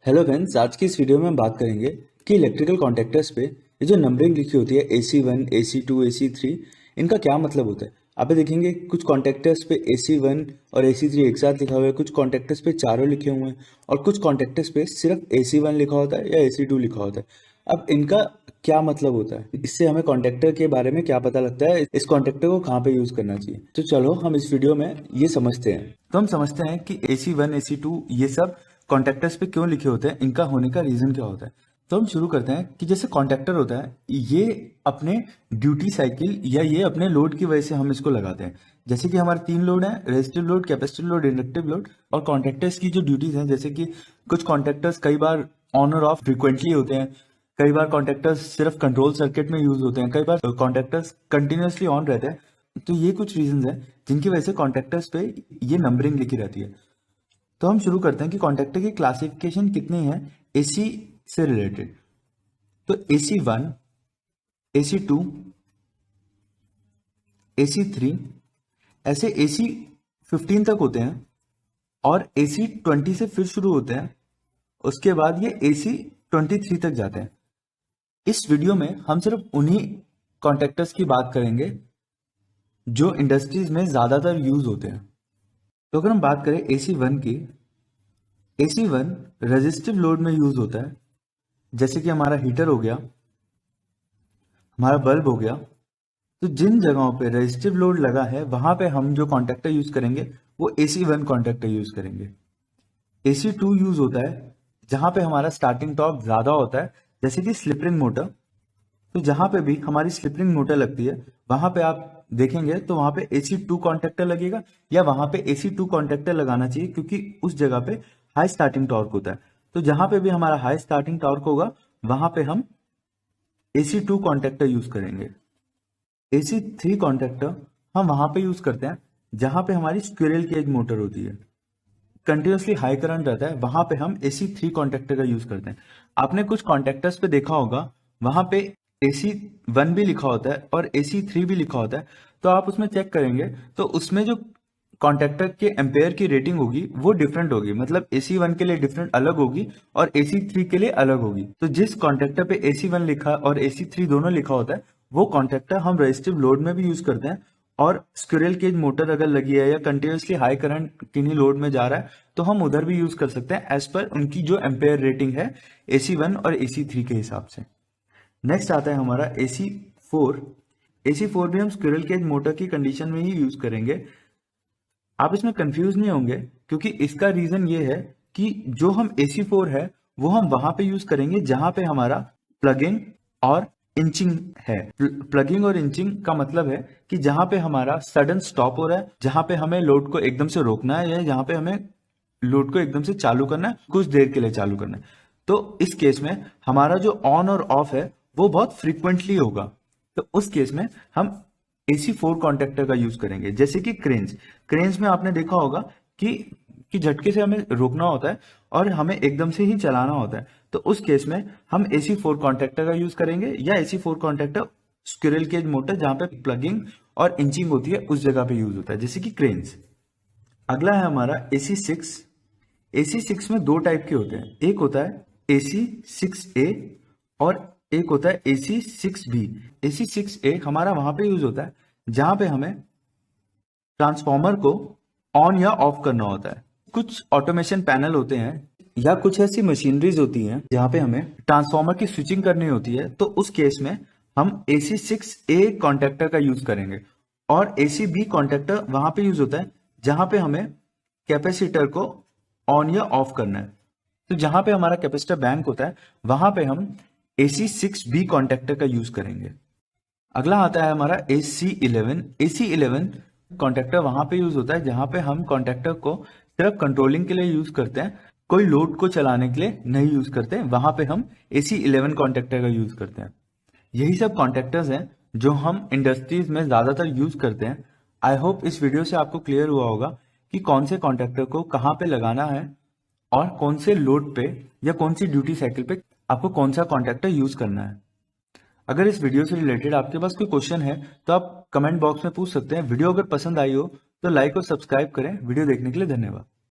Hello friends, आज की इस वीडियो में हम बात करेंगे कि इलेक्ट्रिकल कॉन्टैक्टर्स पे ये जो नंबरिंग लिखी होती है AC1, AC2, AC3, इनका क्या मतलब होता है। आप देखेंगे कुछ कॉन्टैक्टर्स पे AC1 और AC3 एक साथ लिखा हुआ है, कुछ कॉन्टैक्टर्स पे चारों लिखे हुए हैं और कुछ कॉन्टैक्टर्स पे सिर्फ AC1 लिखा होता है या AC2 लिखा होता है। अब इनका क्या मतलब होता है, इससे हमें कॉन्टैक्टर के बारे में क्या पता लगता है, इस कॉन्टैक्टर को कहाँ पे यूज करना चाहिए। तो चलो हम इस वीडियो में ये समझते हैं। तो हम समझते हैं कि AC1, AC2 ये सब कॉन्टैक्टर्स पे क्यों लिखे होते हैं, इनका होने का रीजन क्या होता है। तो हम शुरू करते हैं कि जैसे कॉन्टैक्टर होता है, ये अपने ड्यूटी साइकिल या ये अपने लोड की वजह से हम इसको लगाते हैं। जैसे कि हमारे तीन लोड हैं, resistive load, capacitive load, inductive load. और कॉन्टैक्टर्स की जो ड्यूटीज हैं, जैसे कि कुछ कॉन्टैक्टर्स कई बार ऑन और ऑफ फ्रिक्वेंटली होते हैं, कई बार कॉन्टैक्टर्स सिर्फ कंट्रोल सर्किट में यूज होते हैं, कई बार कॉन्टैक्टर्स कंटिन्यूसली ऑन रहते हैं। तो ये कुछ रीजंस हैं जिनकी वजह से कॉन्टैक्टर्स पे ये नंबरिंग लिखी रहती है। तो हम शुरू करते हैं कि कॉन्टैक्टर की क्लासिफिकेशन कितनी है एसी से रिलेटेड। तो AC1, AC2, AC3, ऐसे AC15 तक होते हैं और AC20 से फिर शुरू होते हैं। उसके बाद ये AC23 तक जाते हैं। इस वीडियो में हम सिर्फ उन्हीं कॉन्टैक्टर्स की बात करेंगे जो इंडस्ट्रीज में ज्यादातर यूज होते हैं। तो अगर हम बात करें AC1 की, AC1 रेजिस्टिव लोड में यूज होता है, जैसे कि हमारा हीटर हो गया, हमारा बल्ब हो गया। तो जिन जगहों पे रेजिस्टिव लोड लगा है वहां पे हम जो कॉन्टैक्टर यूज करेंगे वो AC1 कॉन्टैक्टर यूज करेंगे। AC2 यूज होता है जहां पे हमारा स्टार्टिंग टॉर्क ज्यादा होता है, जैसे कि स्लिप रिंग मोटर। तो जहां पे भी हमारी स्लिप रिंग मोटर लगती है वहां पे आप देखेंगे तो वहां पे AC2 कॉन्टैक्टर लगेगा या वहां पे AC2 कॉन्टैक्टर लगाना चाहिए, क्योंकि उस जगह पे हाई स्टार्टिंग टॉर्क होता है। तो जहां पे भी हमारा हाई स्टार्टिंग टॉर्क होगा वहां पे हम AC2 कॉन्टैक्टर यूज करेंगे। AC3 कॉन्टैक्टर हम वहां पे यूज करते हैं जहां पे हमारी स्क्विरल केज मोटर होती है, कंटिन्यूसली हाई करंट रहता है, वहां पे हम AC3 कॉन्टैक्टर का यूज करते हैं। आपने कुछ कॉन्टैक्टर्स पे देखा होगा वहां पे AC1 भी लिखा होता है और AC3 भी लिखा होता है। तो आप उसमें चेक करेंगे तो उसमें जो कॉन्टैक्टर के एम्पेयर की रेटिंग होगी वो डिफरेंट होगी, मतलब AC1 के लिए डिफरेंट अलग होगी और AC3 के लिए अलग होगी। तो जिस कॉन्टैक्टर पे AC1 लिखा और AC3 दोनों लिखा होता है वो कॉन्टैक्टर हम रेजिस्टिव लोड में भी यूज करते हैं। और स्क्विरल केज मोटर अगर लगी है या कंटिन्यूसली हाई करंट किन्हीं लोड में जा रहा है तो हम उधर भी यूज कर सकते हैं एज पर उनकी जो एम्पेयर रेटिंग है AC1 और AC3 के हिसाब से। नेक्स्ट आता है हमारा AC4। AC4 भी हम स्क्विरल केज मोटर की कंडीशन में ही यूज करेंगे। आप इसमें कंफ्यूज नहीं होंगे क्योंकि इसका रीजन ये है कि जो हम AC4 है वो हम वहां पे यूज करेंगे जहां पे हमारा प्लगिंग और इंचिंग है। प्लगिंग और इंचिंग का मतलब है कि जहां पे हमारा सडन स्टॉप हो रहा है, जहां पे हमें लोड को एकदम से रोकना है या जहां पे हमें लोड को एकदम से चालू करना है, कुछ देर के लिए चालू करना है। तो इस केस में हमारा जो ऑन और ऑफ है वो बहुत फ्रीक्वेंटली होगा। तो उस केस में हम AC4 कॉन्टैक्टर का यूज करेंगे। जैसे कि क्रेन्स, क्रेन्स में आपने देखा होगा कि झटके से हमें रोकना होता है और हमें एकदम से ही चलाना होता है। तो उस केस में हम AC4 कॉन्टैक्टर का यूज करेंगे या AC4 contactor squirrel cage motor जहां पे प्लगिंग और इंचिंग होती है उस जगह पे यूज होता है, जैसे कि क्रेन्स। अगला है हमारा AC6। AC6 में दो टाइप के होते हैं, एक होता है AC6A और एक होता है AC6B। AC6A हमारा वहां पे यूज होता है जहां पे हमें ट्रांसफॉर्मर को ऑन या ऑफ करना होता है। कुछ ऑटोमेशन पैनल होते हैं या कुछ ऐसी मशीनरीज होती हैं जहां पे हमें ट्रांसफॉर्मर की स्विचिंग करनी होती है। तो उस केस में हम AC6A कॉन्टैक्टर का यूज करेंगे और AC B कॉन्टैक्टर वहां पे यूज होता है जहां पे हमें कैपेसिटर को ऑन या ऑफ करना है। तो जहां पे हमारा कैपेसिटर बैंक होता है वहां पे हम AC6B कॉन्टैक्टर का यूज करेंगे। अगला आता है हमारा AC11। AC11 कॉन्टैक्टर वहां पे यूज होता है जहां पे हम कॉन्टैक्टर को सिर्फ कंट्रोलिंग के लिए यूज करते हैं, कोई लोड को चलाने के लिए नहीं यूज करते। वहां पे हम AC11 कॉन्टैक्टर का यूज करते हैं। यही सब कॉन्टैक्टर्स हैं जो हम इंडस्ट्रीज में ज्यादातर यूज करते हैं। आई होप इस वीडियो से आपको क्लियर हुआ होगा कि कौन से कॉन्टैक्टर को कहाँ पे लगाना है और कौन से लोड पे या कौन सी ड्यूटी साइकिल पे आपको कौन सा कॉन्टैक्टर यूज करना है। अगर इस वीडियो से रिलेटेड आपके पास कोई क्वेश्चन है तो आप कमेंट बॉक्स में पूछ सकते हैं। वीडियो अगर पसंद आई हो तो लाइक और सब्सक्राइब करें। वीडियो देखने के लिए धन्यवाद।